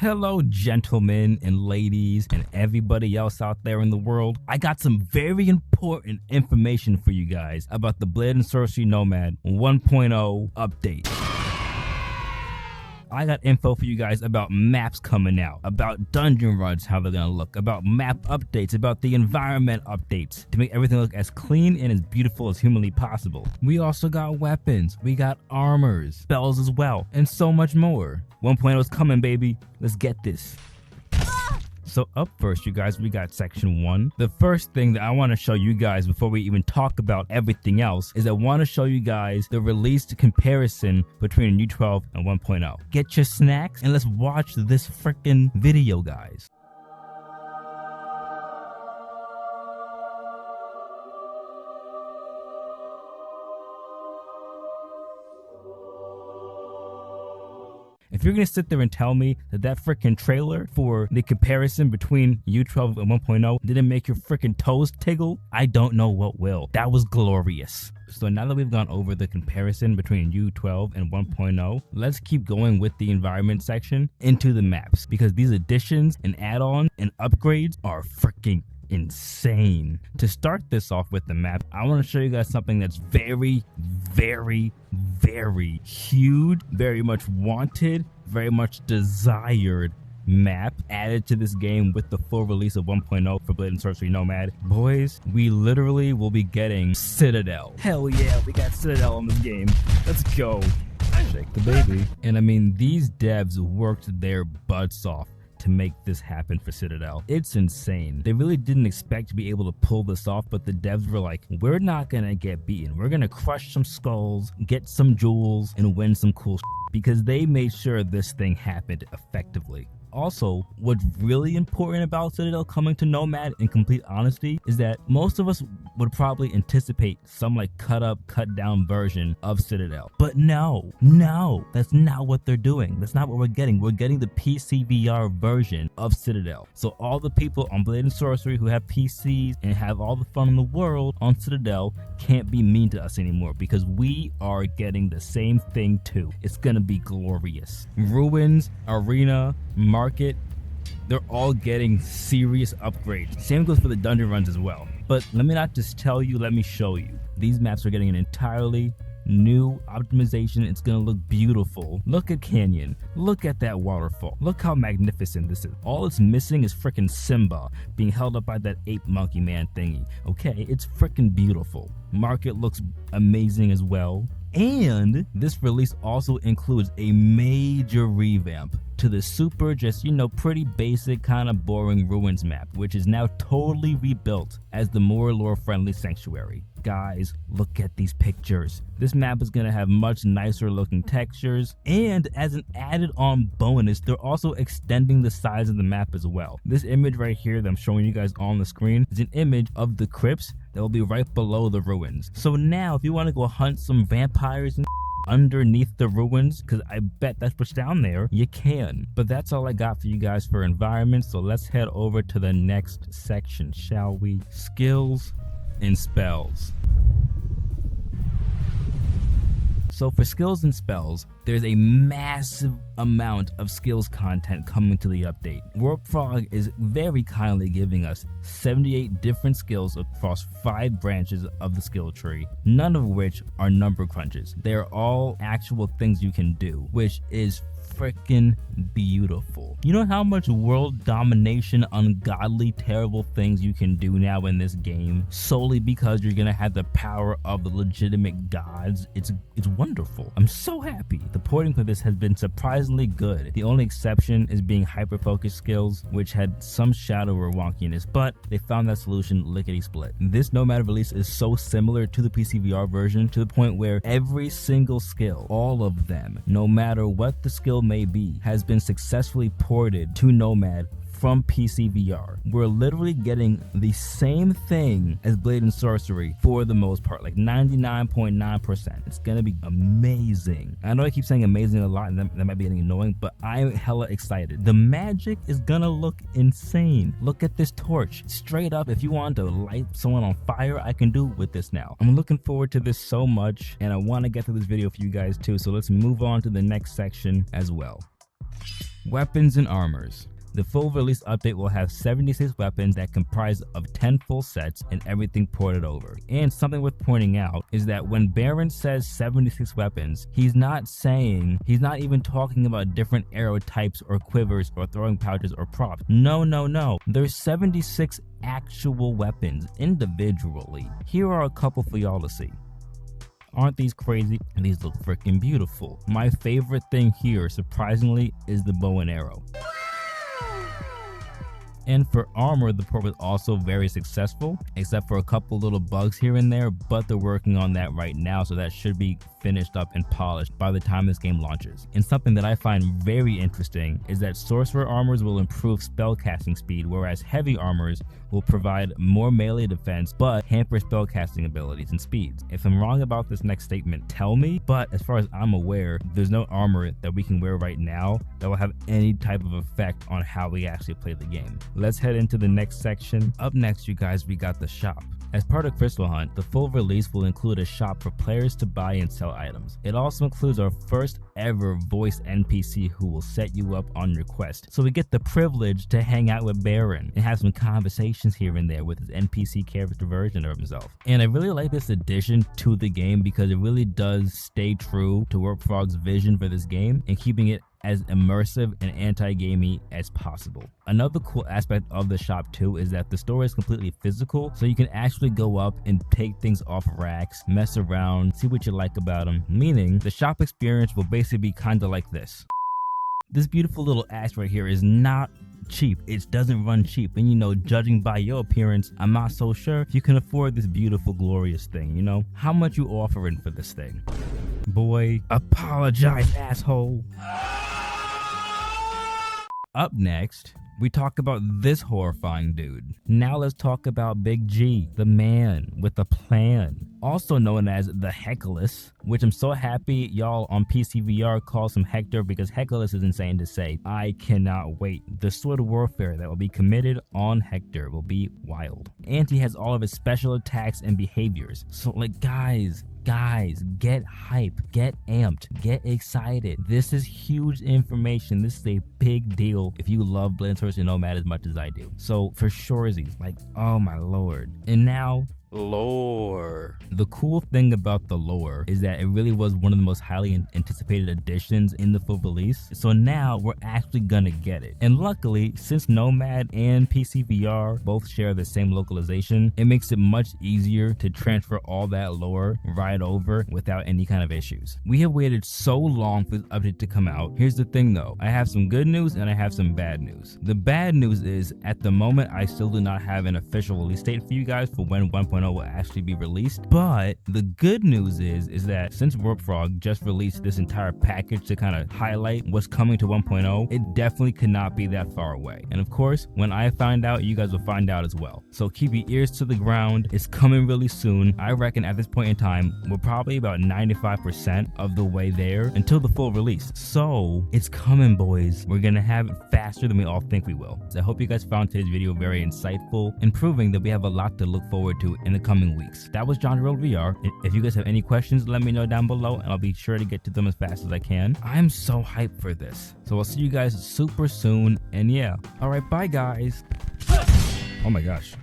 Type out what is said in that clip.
Hello, gentlemen and ladies and everybody else out there in the world. I got some very important information for you guys about the Blade and Sorcery Nomad 1.0 update. I got info for you guys about maps coming out, about dungeon runs, how they're gonna look, about map updates, about the environment updates, to make everything look as clean and as beautiful as humanly possible. We also got weapons, we got armors, spells as well, and so much more. 1.0 is coming, baby. Let's get this. So up first, you guys, we got section 1. The first thing that I want to show you guys before we even talk about everything else is I want to show you guys the released comparison between U12 and 1.0. Get your snacks and let's watch this freaking video, guys. If you're gonna sit there and tell me that that freaking trailer for the comparison between U12 and 1.0 didn't make your freaking toes tickle, I don't know what will. That was glorious. So now that we've gone over the comparison between U12 and 1.0, let's keep going with the environment section into the maps, because these additions and add-ons and upgrades are freaking insane. To start this off with the map, I want to show you guys something that's very huge, very much wanted, very much desired map added to this game with the full release of 1.0 for Blade and Sorcery Nomad. Boys, we literally will be getting Citadel. Hell yeah, we got Citadel in this game. Let's go. Shake the baby. And I mean, these devs worked their butts off to make this happen for Citadel. It's insane. They really didn't expect to be able to pull this off, but the devs were like, we're not gonna get beaten. We're gonna crush some skulls, get some jewels, and win some cool shit, because they made sure this thing happened effectively. Also, what's really important about Citadel coming to Nomad, in complete honesty, is that most of us would probably anticipate some like cut up, cut down version of Citadel. But no, that's not what they're doing. That's not what we're getting. We're getting the PCVR version of Citadel. So all the people on Blade and Sorcery who have PCs and have all the fun in the world on Citadel can't be mean to us anymore, because we are getting the same thing too. It's gonna be glorious. Ruins, Arena, Market, they're all getting serious upgrades. Same goes for the dungeon runs as well. But let me not just tell you, let me show you. These maps are getting an entirely new optimization. It's gonna look beautiful. Look at Canyon. Look at that waterfall. Look how magnificent this is. All it's missing is freaking Simba being held up by that ape monkey man thingy. Okay, it's freaking beautiful. Market looks amazing as well. And this release also includes a major revamp to the super, just, you know, pretty basic kind of boring ruins map, which is now totally rebuilt as the more lore friendly sanctuary. Guys, look at these pictures. This map is going to have much nicer looking textures, and as an added on bonus, they're also extending the size of the map as well. This image right here that I'm showing you guys on the screen is an image of the crypts that will be right below the ruins. So now if you want to go hunt some vampires and underneath the ruins, because I bet that's what's down there, you can. But that's all I got for you guys for environment, so let's head over to the next section, shall we? Skills and spells. So for skills and spells, there's a massive amount of skills content coming to the update. Warp Frog is very kindly giving us 78 different skills across 5 branches of the skill tree, none of which are number crunches. They're all actual things you can do, which is freaking beautiful. You know how much world domination, ungodly, terrible things you can do now in this game, solely because you're gonna have the power of the legitimate gods? It's wonderful. I'm so happy. The porting for this has been surprisingly good. The only exception is being hyper-focused skills, which had some shadow or wonkiness, but they found that solution lickety-split. This Nomad release is so similar to the PCVR version, to the point where every single skill, all of them, no matter what the skill may be, has been successfully ported to Nomad from PCVR. We're literally getting the same thing as Blade and Sorcery for the most part, like 99.9%. It's gonna be amazing. I know I keep saying amazing a lot, and that might be getting annoying, but I'm hella excited. The magic is gonna look insane. Look at this torch. Straight up, if you want to light someone on fire, I can do with this now. I'm looking forward to this so much, and I want to get through this video for you guys too, so let's move on to the next section as well. Weapons and armors. The full release update will have 76 weapons that comprise of 10 full sets and everything ported over. And something worth pointing out is that when Baron says 76 weapons, he's not even talking about different arrow types or quivers or throwing pouches or props. No. There's 76 actual weapons individually. Here are a couple for y'all to see. Aren't these crazy? These look freaking beautiful. My favorite thing here, surprisingly, is the bow and arrow. And for armor, the port was also very successful, except for a couple little bugs here and there, but they're working on that right now, so that should be finished up and polished by the time this game launches. And something that I find very interesting is that sorcerer armors will improve spellcasting speed, whereas heavy armors will provide more melee defense but hamper spellcasting abilities and speeds. If I'm wrong about this next statement, tell me, but as far as I'm aware, there's no armor that we can wear right now that will have any type of effect on how we actually play the game. Let's head into the next section. Up next, you guys, we got the shop. As part of Crystal Hunt, the full release will include a shop for players to buy and sell items. It also includes our first ever voice NPC who will set you up on your quest. So we get the privilege to hang out with Baron and have some conversations here and there with his NPC character version of himself. And I really like this addition to the game because it really does stay true to Warp Frog's vision for this game and keeping it as immersive and anti-gamey as possible. Another cool aspect of the shop too is that the store is completely physical, so you can actually go up and take things off racks, mess around, see what you like about them, meaning the shop experience will basically be kind of like this. This beautiful little axe right here is not cheap. It doesn't run cheap, and you know, judging by your appearance, I'm not so sure if you can afford this beautiful, glorious thing. You know, how much you offering for this thing? Boy, apologize, asshole. Up next, we talk about this horrifying dude. Now let's talk about Big G, the man with a plan, also known as the HECTOR, which I'm so happy y'all on PCVR calls him HECTOR because HECTOR is insane to say. I cannot wait. The sort of warfare that will be committed on HECTOR will be wild. And he has all of his special attacks and behaviors. So like guys, get hype, get amped, get excited. This is huge information. This is a big deal if you love Blade Sorcery Nomad as much as I do. So for surezies, like, oh my lord. And now, lore. The cool thing about the lore is that it really was one of the most highly anticipated additions in the full release. So now we're actually gonna get it. And luckily, since Nomad and PCVR both share the same localization, it makes it much easier to transfer all that lore right over without any kind of issues. We have waited so long for this update to come out. Here's the thing though, I have some good news and I have some bad news. The bad news is at the moment I still do not have an official release date for you guys for when 1.0 will actually be released. But the good news is that since Warp Frog just released this entire package to kind of highlight what's coming to 1.0, it definitely could not be that far away. And of course, when I find out, you guys will find out as well. So keep your ears to the ground. It's coming really soon. I reckon at this point in time, we're probably about 95% of the way there until the full release. So it's coming, boys. We're gonna have it faster than we all think we will. So I hope you guys found today's video very insightful and proving that we have a lot to look forward to in the coming weeks. That was John Road VR. If you guys have any questions, let me know down below and I'll be sure to get to them as fast as I can. I'm so hyped for this. So I'll see you guys super soon, and yeah. All right, bye guys. Oh my gosh.